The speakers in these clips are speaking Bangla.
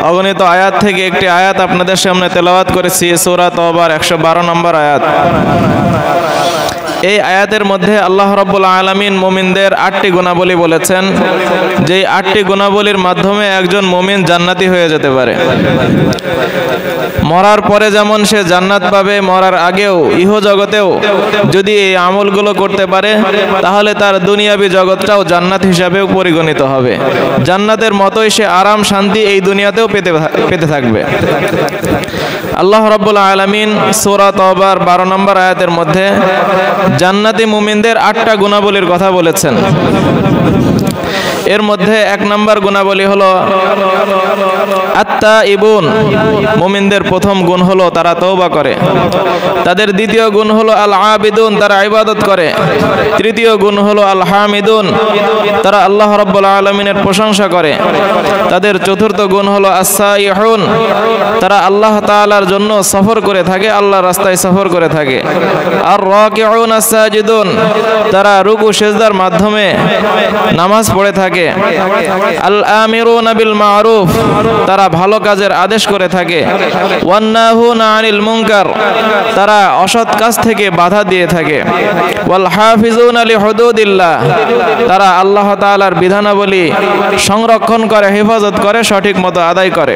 অগণিত আয়াত থেকে একটি আয়াত আপনাদের সামনে তেলাওয়াত করেছি, সূরা তওবার 112 নম্বর আয়াত। এই আয়াতের মধ্যে আল্লাহ রাব্বুল আলামিন মুমিনদের 8টি গুণাবলী বলেছেন, যেই 8টি গুণাবলীর মাধ্যমে একজন মুমিন জান্নাতি হয়ে যেতে পারে। মরার পরে যেমন সে জান্নাত পাবে, মরার আগেও ইহজগতেও যদি এই আমলগুলো করতে পারে তাহলে তার দুনিয়াবি জগৎটাও জান্নাত হিসাবেও পরিগণিত হবে। জান্নাতের মতোই সে আরাম শান্তি এই দুনিয়াতেও পেতে থাকবে। আল্লাহ রাব্বুল আলামিন সূরা তওবার 12 নম্বর আয়াতের মধ্যে জান্নাতি মুমিনদের 8টা গুণাবলীর কথা বলেছেন। এর মধ্যে 1 নম্বর গুণাবলী হলো আত-তাইবুন। মুমিনদের প্রথম গুণ হলো তারা তওবা করে। তাদের দ্বিতীয় গুণ হলো আল-আবিদুন, তারা ইবাদত করে। তৃতীয় গুণ হলো আল-হামিদুন, তারা আল্লাহ রাব্বুল আলামিনের প্রশংসা করে। তাদের চতুর্থ গুণ হলো আস-সাইহুন, তারা আল্লাহ তাআলার জন্য সফর করে থাকে, আল্লাহর রাস্তায় সফর করে থাকে। আর-রাকিউন আস-সাজিদুন, তারা রুকু সিজদার মাধ্যমে নামাজ পড়ে থাকে। আল-আমিরুনা বিল মারুফ, তারা ভালো কাজের আদেশ করে থাকে। ওয়ান-নাহুনা আনিল মুনকার, তারা অসৎ কাজ থেকে বাধা দিয়ে থাকে। ওয়াল হাফিজুনা লিহুদুদিল্লাহ, তারা আল্লাহ তাআলার বিধানাবলী সংরক্ষণ করে, হেফাজত করে, সঠিক মতো আদায় করে।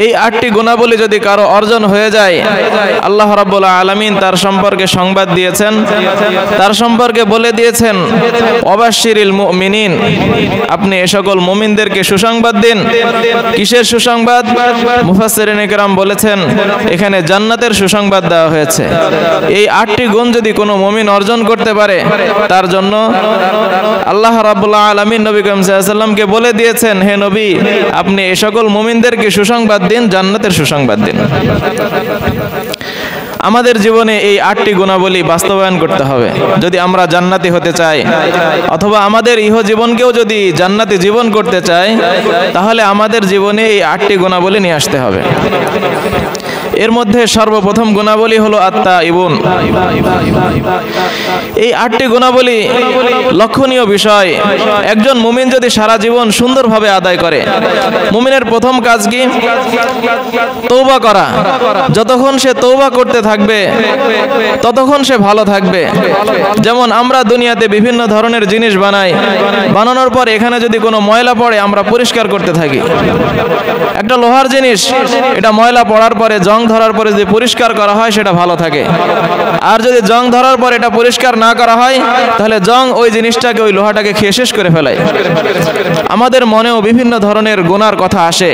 এই 8টি গুণাবলী যদি কারো অর্জন হয়ে যায়, আল্লাহ রাব্বুল আলামিন তার সম্পর্কে সংবাদ দিয়েছেন, তার সম্পর্কে বলে দিয়েছেন ওয়াবাশশিরিল মুমিনিন, আপনি এ সকল মুমিনদেরকে সুসংবাদ দিন। কিসের সুসংবাদ? মুফাসসিরিনে কেরাম বলেছেন এখানে জান্নাতের সুসংবাদ দেওয়া হয়েছে। এই 8টি গুণ যদি কোনো মুমিন অর্জন করতে পারে, তার জন্য আল্লাহ রাব্বুল আলামিন নবী করিম সাল্লাল্লাহু আলাইহি ওয়াসাল্লামকে বলে দিয়েছেন, হে নবী, আপনি এ সকল মুমিনদেরকে সুসংবাদ দিন, জান্নাতের সুসংবাদ দিন। আমাদের জীবনে এই 8টি গুণাবলী বাস্তবায়ন করতে হবে যদি আমরা জান্নাতি হতে চাই, অথবা আমাদের ইহ জীবনকেও যদি জান্নাতি জীবন করতে চাই, তাহলে আমাদের জীবনে এই 8টি গুণাবলী নিয়ে আসতে হবে। এর মধ্যে সর্বপ্রথম গুণাবলী হলো আত-তাইবুন। এই 8টি গুণাবলী লক্ষণীয় বিষয়। একজন মুমিন যদি সারা জীবন সুন্দরভাবে আদায় করে, মুমিনের প্রথম কাজ কি? তওবা করা। যতক্ষণ সে তওবা করতে থাকবে ততক্ষণ সে ভালো থাকবে। যেমন আমরা দুনিয়াতে বিভিন্ন ধরনের জিনিস বানাই, বানানোর পর এখানে যদি কোনো ময়লা পড়ে আমরা পরিষ্কার করতে থাকি। একটা লোহার জিনিস, এটা ময়লা পড়ার পরে, জং ধরার পরে যদি পরিষ্কার করা হয় সেটা ভালো থাকে। আর যদি জং ধরার পর এটা পরিষ্কার না করা হয়, তাহলে জং ওই জিনিসটাকে, ওই লোহাটাকে খেয়ে শেষ করে ফেলায়। আমাদের মনেও বিভিন্ন ধরনের গুনার কথা আসে,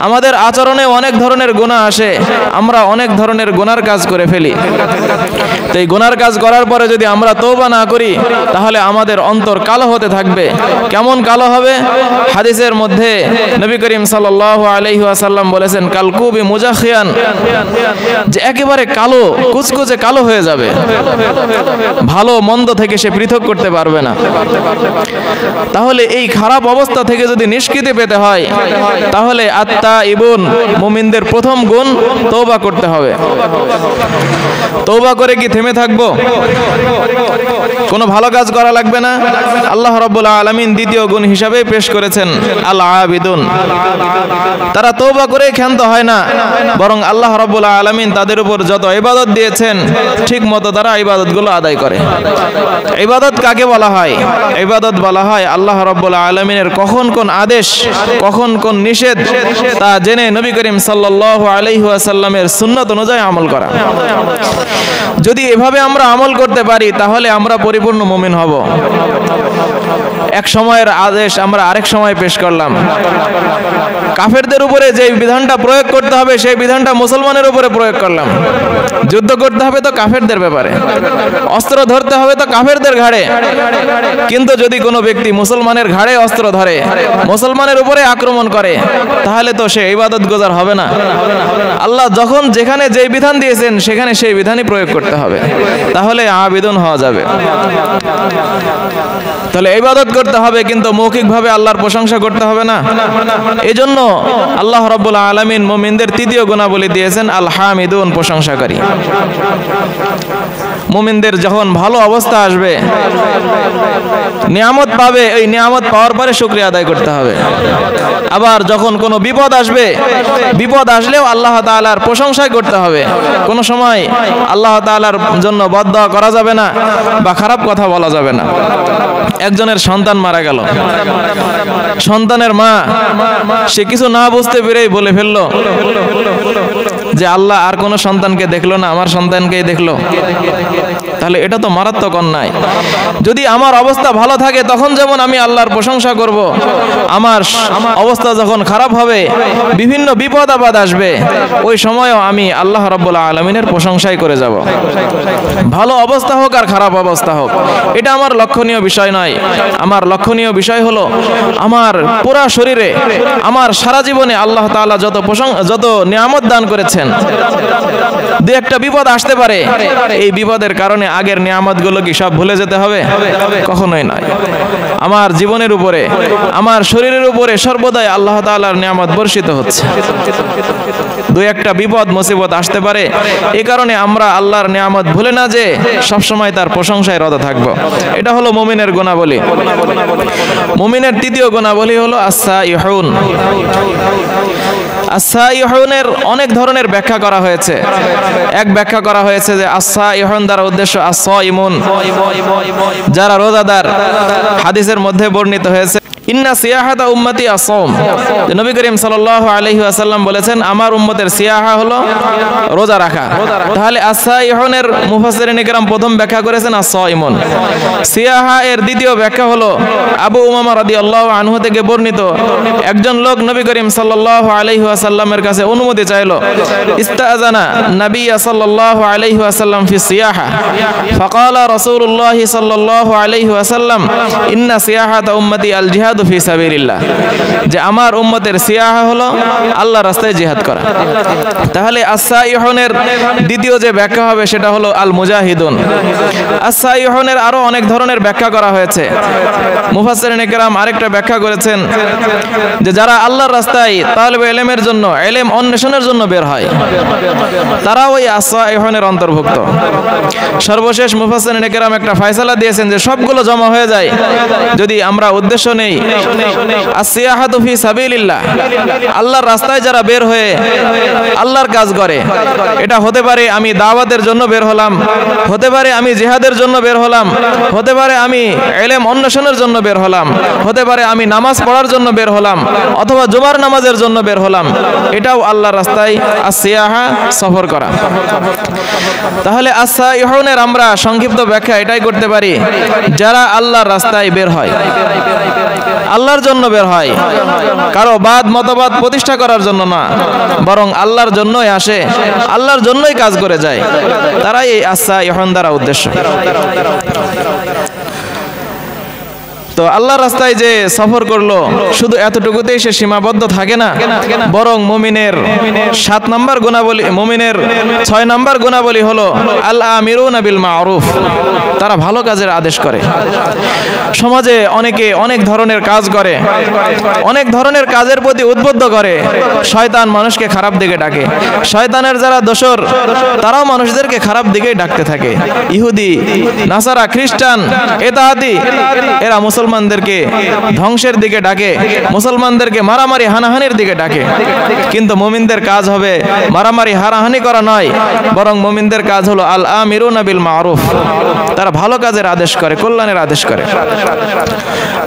আমাদের আচরণে অনেক ধরনের গুনাহ আসে, আমরা অনেক ধরনের গুনার কাজ করে ফেলি। তো এই গুনার কাজ করার পরে যদি আমরা তওবা না করি, তাহলে আমাদের অন্তর কালো হতে থাকবে। কেমন কালো হবে? হাদিসের মধ্যে নবী করিম সাল্লাল্লাহু আলাইহি ওয়াসাল্লাম বলেছেন, কালকুবি মুজাখিয়ান, যে একেবারে কালো, কুচকুচে কালো হয়ে যাবে। ভালো মন্দ থেকে সে পৃথক করতে পারবে না। তাহলে এই খারাপ অবস্থা থেকে যদি নিষ্কৃতি পেতে হয়, তাহলে আত-তাইবুন, মুমিনদের প্রথম গুণ তওবা করতে হবে। তওবা করে কি থেমে থাকবো? কোনো ভালো কাজ করা লাগবে না। আল্লাহ রাব্বুল আলামিন দ্বিতীয় গুণ হিসাবে পেশ করেছেন আল-আবিদুন। তারা তওবা করে ক্ষান্ত হয় না, বরং আল্লাহ রাব্বুল আলামিন তাদের উপর যত ইবাদত দিয়েছেন ঠিক মতো তারা ইবাদতগুলো আদায় করে। ইবাদত কাকে বলা হয়? ইবাদত বলা হয় আল্লাহ রাব্বুল আলামিনের কখন কোন আদেশ, কখন কোন নিষেধ, তা জেনে নবী করিম সাল্লাল্লাহু আলাইহি ওয়াসাল্লামের সুন্নাত অনুযায়ী আমল করা। যদি এভাবে আমরা আমল করতে পারি, তাহলে আমরা পরিপূর্ণ মুমিন হব। এক সময়ের আদেশ আমরা আরেক সময় পেশ করলাম। কাফেরদের উপরে যে বিধানটা প্রয়োগ করতে হবে, সেই বিধানটা মুসলমানের উপরে প্রয়োগ করলাম। যুদ্ধ করতে হবে তো কাফেরদের ব্যাপারে, অস্ত্র ধরতে হবে তো কাফেরদের ঘাড়ে। কিন্তু যদি কোনো ব্যক্তি মুসলমানের ঘাড়ে অস্ত্র ধরে, মুসলমানের উপরে আক্রমণ করে, তাহলে তো সে ইবাদত গুজার হবে না। আল্লাহ যখন যেখানে যেই বিধান দিয়েছেন সেখানে সেই বিধানই প্রয়োগ করতে হবে, তাহলে আবিদুন হওয়া যাবে। তাহলে ইবাদত করতে হবে, কিন্তু মৌখিকভাবে আল্লাহর প্রশংসা করতে হবে না। এজন্য আল্লাহ রাব্বুল আলামিন মুমিনদের তৃতীয় গুণাবলী দিয়েছেন আল-হামিদুন, প্রশংসাকারী। মুমিনদের যখন ভালো অবস্থা আসবে, নিয়ামত পাবে, ওই নিয়ামত পাওয়ার পরে শুকরিয়া আদায় করতে হবে। আবার যখন কোনো বিপদ আসবে, বিপদ আসলেও আল্লাহ তাআলার প্রশংসাই করতে হবে। কোনো সময় আল্লাহ তাআলার জন্য বদদোয়া করা যাবে না বা খারাপ কথা বলা যাবে না। একজনের সন্তান মারা গেল, সন্তানের মা সে কিছু না বুঝতে পেরেই বলে ফেললো যে আল্লাহ আর কোনো সন্তানকে দেখলো না, আমার সন্তানকেই দেখলো। তাহলে এটা তো মারাত্মক অন্যায়। যদি আমার অবস্থা ভালো থাকে তখন যেমন আমি আল্লাহর প্রশংসা করব, আমার অবস্থা যখন খারাপ হবে, বিভিন্ন বিপদ আপদ আসবে, ওই সময়ও আমি আল্লাহ রাব্বুল আলামিনের প্রশংসাই করে যাব। ভালো অবস্থা হোক আর খারাপ অবস্থা হোক, এটা আমার লক্ষণীয় বিষয় নয়। আমার লক্ষণীয় বিষয় হলো আমার পুরা শরীরে, আমার সারা জীবনে আল্লাহ তাআলা যত নিয়ামত দান করেছেন, দু একটা বিপদ আসতে পারে, এই বিপদের কারণে আগের নিয়ামতগুলো কি সব ভুলে যেতে হবে? কখনোই নয়। আমার জীবনের উপরে, আমার শরীরের উপরে সর্বদাই আল্লাহ তাআলার নিয়ামত বর্ষিত হচ্ছে। দু একটা বিপদ মুসিবত আসতে পারে, এই কারণে আমরা আল্লাহর নিয়ামত ভুলে না যে সবসময় তার প্রশংসায় রত থাকবো। এটা হলো মুমিনের গুণাবলী। মুমিনের তৃতীয় গুণাবলী হলো আস-সাইহুন। আস-সাইহুনের অনেক ধরনের ব্যাখ্যা করা হয়েছে। এক ব্যাখ্যা করা হয়েছে যে আস-সাইহুন দ্বারা উদ্দেশ্য আস-সাইমুন, যারা রোজাদার। হাদিসের মধ্যে বর্ণিত হয়েছে ইন্না সিয়াহাতা উম্মতি আস-সাওম, নবী করিম সাল্লাল্লাহু আলাইহি ওয়াসাল্লাম বলেছেন আমার উম্মতের সিয়াহা হলো রোজা রাখা। তাহলে আস-সাইহুনের মুফাসসিরিন ইকরাম প্রথম ব্যাখ্যা করেছেন আস-সাইমুন। সিয়াহা এর দ্বিতীয় ব্যাখ্যা হলো আবু উমামা রাদিয়াল্লাহু আনহু থেকে বর্ণিত, একজন লোক নবী করিম সাল্লাল্লাহু আলাইহি ওয়াসাল্লামের কাছে অনুমতি চাইলো। ইস্তাআযানা নবী সাল্লাল্লাহু আলাইহি ওয়াসাল্লাম ফি সিয়াহা ফাকালা রাসূলুল্লাহ সাল্লাল্লাহু আলাইহি ওয়াসাল্লাম ইন্না সিয়াহাতা উম্মতি আল জিহাদ ফি সাবিলিল্লাহ, যে আমার উম্মতের সিয়াহা হলো আল্লাহর রাস্তায় জিহাদ করা। তাহলে আস-সাইহুনের দ্বিতীয় যে ব্যাখ্যা হবে সেটা হলো আল মুজাহিদুন। আস-সাইহুনের আরো অনেক ধরনের ব্যাখ্যা করা হয়েছে। মুফাসসিরিন ইকরাম আরেকটা ব্যাখ্যা করেছেন যে যারা আল্লাহর রাস্তায় তালিবে ইলমের জন্য, ইলম অন্বেষণের জন্য বের হয়, তারা ওই আস-সাইহুনের অন্তর্ভুক্ত। সর্বশেষ মুফাসসিরিন ইকরাম একটা ফয়সালা দিয়েছেন যে সবগুলো জমা হয়ে যায় যদি আমরা উদ্দেশ্য নেই আসিয়াহাতু ফি সাবিলিল্লাহ, আল্লাহর রাস্তায় যারা বের হয়ে আল্লাহর কাজ করে, এটা হতে পারে আমি দাওয়াতের জন্য বের হলাম, হতে পারে আমি জিহাদের জন্য বের হলাম, হতে পারে আমি ইলম অন্বেষণের জন্য বের হলাম, হতে পারে আমি নামাজ পড়ার জন্য বের হলাম, অথবা জুমার নামাজের জন্য বের হলাম, এটাও আল্লাহর রাস্তায় আসিয়াহা, সফর করা। তাহলে আস-সাইহুনের আমরা সংক্ষিপ্ত ব্যাখ্যা এটাই করতে পারি, যারা আল্লাহর রাস্তায় বের হয়, আল্লাহর জন্য বের হয়, কারো বাদ মতবাদ প্রতিষ্ঠা করার জন্য না, বরং আল্লাহর জন্যই আসে, আল্লাহর জন্যই কাজ করে যায়, তারাই এই আস-সাইহুন দ্বারা উদ্দেশ্য। তো আল্লাহর রাস্তায় যে সফর করলো শুধু এতটুকুতেই সে সীমাবদ্ধ থাকে না, বরং মুমিনের 7 নম্বর গুণাবলী, মুমিনের 6 নম্বর গুণাবলী হলো আল আমিরুনা বিল মারুফ, তারা ভালো কাজের আদেশ করে। সমাজে অনেকে অনেক ধরনের কাজ করে, অনেক ধরনের কাজের প্রতি উদ্বুদ্ধ করে, শয়তান মানুষকে খারাপ দিকে ডাকে। শয়তানের যারা দোসর তারাও মানুষদেরকে খারাপ দিকেই ডাকতে থাকে। ইহুদি, নাসারা, খ্রিস্টান, ইত্যাদি এরা মুসলমানদেরকে ধ্বংসের দিকে ডাকে, মুসলমানদেরকে মারামারি হানাহানির দিকে ডাকে। কিন্তু মুমিনদের কাজ হবে মারামারি হানাহানি করা নয়, বরং মুমিনদের কাজ হলো আল আমিরুনা বিল মারুফ, তারা ভালো কাজের আদেশ করে, কল্যাণের আদেশ করে।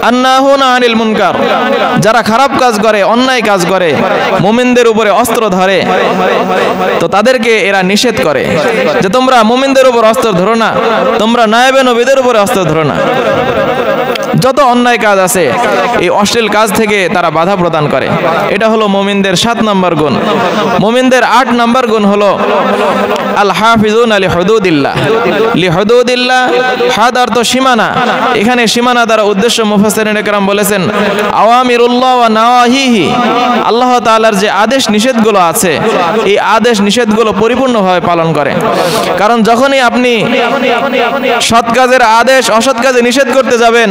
আন্নাহুনা আনিল মুনকার, যারা খারাপ কাজ করে, অন্যায় কাজ করে, মুমিনদের উপরে অস্ত্র ধরে, তো তাদেরকে এরা নিষেধ করে যে তোমরা মুমিনদের উপর অস্ত্র ধরো না, তোমরা নায়েবে নবীদের উপরে অস্ত্র ধরো না। যত অন্যায় কাজ আছে এই অশ্লীল কাজ থেকে তারা বাধা প্রদান করে। এটা হলো মুমিনদের 7 নম্বর গুণ। মুমিনদের 8 নম্বর গুণ হলো আল হাফিজুনা লি হুদুদিল্লাহ। লি হুদুদিল্লাহ, হাদ অর্থ সীমানা। এখানে সীমানা দ্বারা উদ্দেশ্য মুফাসসিরিন ইকরাম বলেছেন আওয়ামিরুল্লাহ ওয়া নাওয়াহিহি, আল্লাহ তাআলার যে আদেশ নিষেধগুলো আছে এই আদেশ নিষেধগুলো পরিপূর্ণভাবে পালন করে। কারণ যখনই আপনি সৎ কাজের আদেশ অসৎ কাজে নিষেধ করতে যাবেন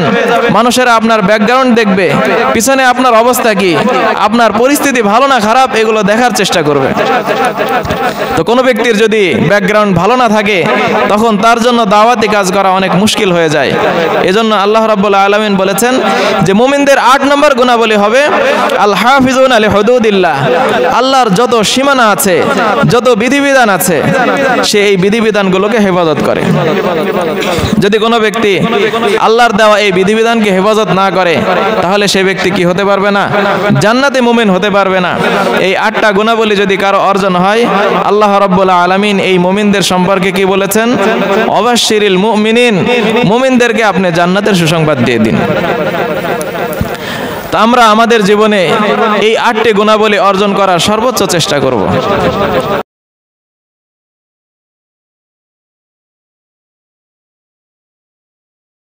মানুষেরা আপনার ব্যাকগ্রাউন্ড দেখবে, পিছনে আপনার অবস্থা কি, আপনার পরিস্থিতি ভালো না খারাপ এগুলো দেখার চেষ্টা করবে। তো কোনো ব্যক্তির যদি ব্যাকগ্রাউন্ড ভালো না থাকে তখন তার জন্য দাওয়াতি কাজ করা অনেক মুশকিল হয়ে যায়। এজন্য আল্লাহ রাব্বুল আলামিন বলেছেন যে মুমিনদের 8 নম্বর গুণাবলী হবে আল হাফিজুন আলি হুদুদিল্লাহ, আল্লাহর যত সীমানা আছে, যত বিধিবিধান আছে, সে এই বিধিবিধানগুলোকে হেফাজত করে। যদি কোনো ব্যক্তি আল্লাহর দেওয়া এই বিধিবিধানকে হেফাজত না করে তাহলে সে ব্যক্তি কি হতে পারবে না? জান্নাতে মুমিন হতে পারবে না। এই 8টা গুণাবলী যদি কারো অর্জন হয়, আল্লাহ রাব্বুল আলামিন এই মুমিনদের সম্পর্কে কি বলেছেন? অবাশশিরিল মুমিনিন, মুমিনদেরকে আপনি জান্নাতের সুসংবাদ দিয়ে দিন। তা আমরা আমাদের জীবনে এই 8টি গুণাবলী অর্জন করার সর্বোচ্চ চেষ্টা করব।